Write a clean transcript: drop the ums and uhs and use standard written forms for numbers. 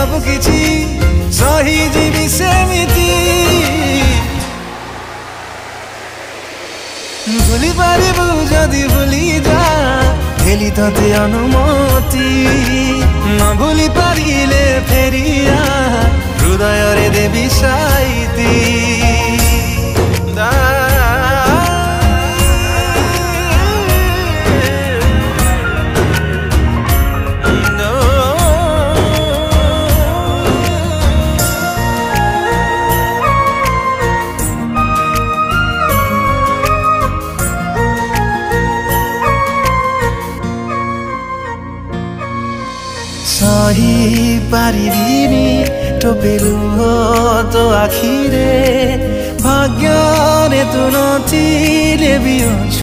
सब किछि सही जीवी सेमिति भूली पारिबु जदि भूली जा हेली तते अनुमति न भूली पारिले फेरिया हृदय रे देवी साइती सही पारिबिनी टोपेलु हो तो आखिरे भाग्य रे तु नथिले भी